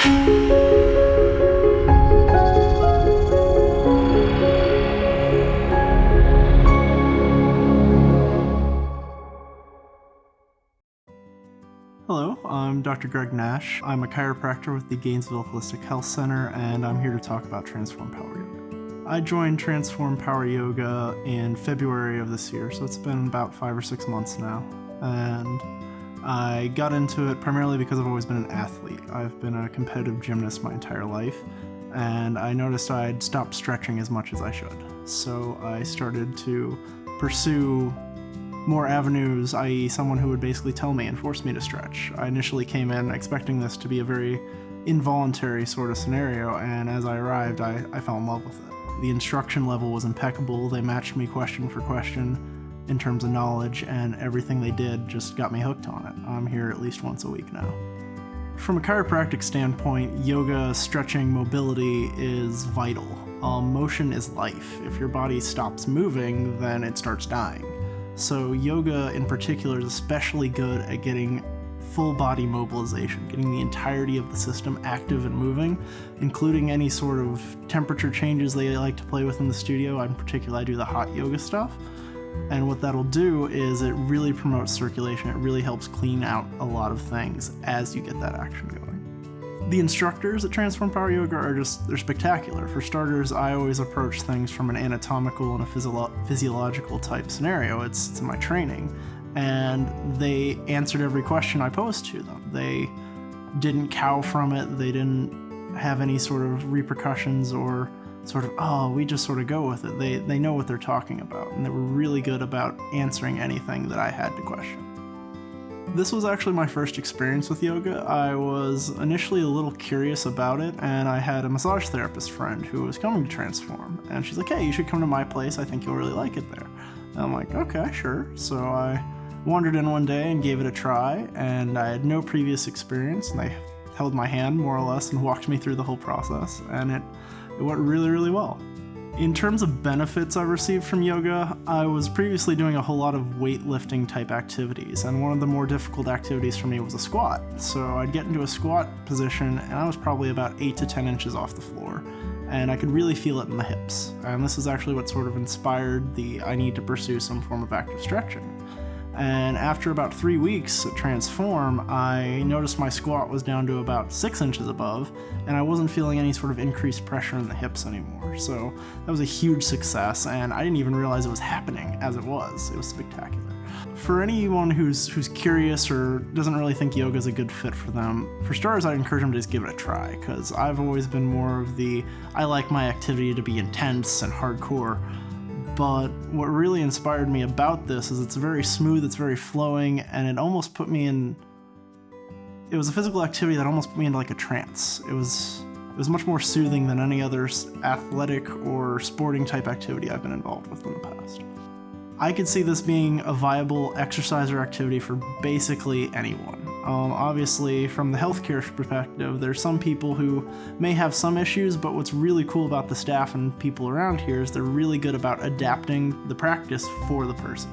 Hello, I'm Dr. Greg Nash. I'm a chiropractor with the Gainesville Holistic Health Center, and I'm here to talk about Transform Power Yoga. I joined Transform Power Yoga in February of this year, so it's been about 5 or 6 months now. And I got into it primarily because I've always been an athlete. I've been a competitive gymnast my entire life, and I noticed I'd stopped stretching as much as I should. So I started to pursue more avenues, i.e. someone who would basically tell me and force me to stretch. I initially came in expecting this to be a very involuntary sort of scenario, and as I arrived, I fell in love with it. The instruction level was impeccable. They matched me question for question in terms of knowledge, and everything they did just got me hooked on it. I'm here at least once a week now. From a chiropractic standpoint, yoga, stretching, mobility is vital. Motion is life. If your body stops moving, then it starts dying. So yoga in particular is especially good at getting full body mobilization, getting the entirety of the system active and moving, including any sort of temperature changes they like to play with in the studio. In particular, I do the hot yoga stuff. And what that'll do is it really promotes circulation. It really helps clean out a lot of things as you get that action going. The instructors at Transform Power Yoga they're spectacular. For starters, I always approach things from an anatomical and a physiological type scenario. It's in my training. And they answered every question I posed to them. They didn't cow from it. They didn't have any sort of repercussions or sort of, we just sort of go with it. They know what they're talking about, and they were really good about answering anything that I had to question. This was actually my first experience with yoga. I was initially a little curious about it, and I had a massage therapist friend who was coming to Transform, and she's like, hey, you should come to my place. I think you'll really like it there. And I'm like, okay, sure. So I wandered in one day and gave it a try, and I had no previous experience, and they held my hand more or less and walked me through the whole process, and it went really, really well. In terms of benefits I received from yoga, I was previously doing a whole lot of weightlifting type activities, and one of the more difficult activities for me was a squat. So I'd get into a squat position, and I was probably about 8 to 10 inches off the floor, and I could really feel it in the hips. And this is actually what sort of inspired I need to pursue some form of active stretching. And after about 3 weeks at Transform, I noticed my squat was down to about 6 inches above, and I wasn't feeling any sort of increased pressure in the hips anymore. So that was a huge success, and I didn't even realize it was happening as it was. It was spectacular. For anyone who's curious or doesn't really think yoga is a good fit for them, for starters, I'd encourage them to just give it a try, because I've always been more of I like my activity to be intense and hardcore. But what really inspired me about this is it's very smooth, it's very flowing, and it almost put me in... It was a physical activity that almost put me into like a trance. It was much more soothing than any other athletic or sporting type activity I've been involved with in the past. I could see this being a viable exercise or activity for basically anyone. Obviously, from the healthcare perspective, there's some people who may have some issues, but what's really cool about the staff and people around here is they're really good about adapting the practice for the person.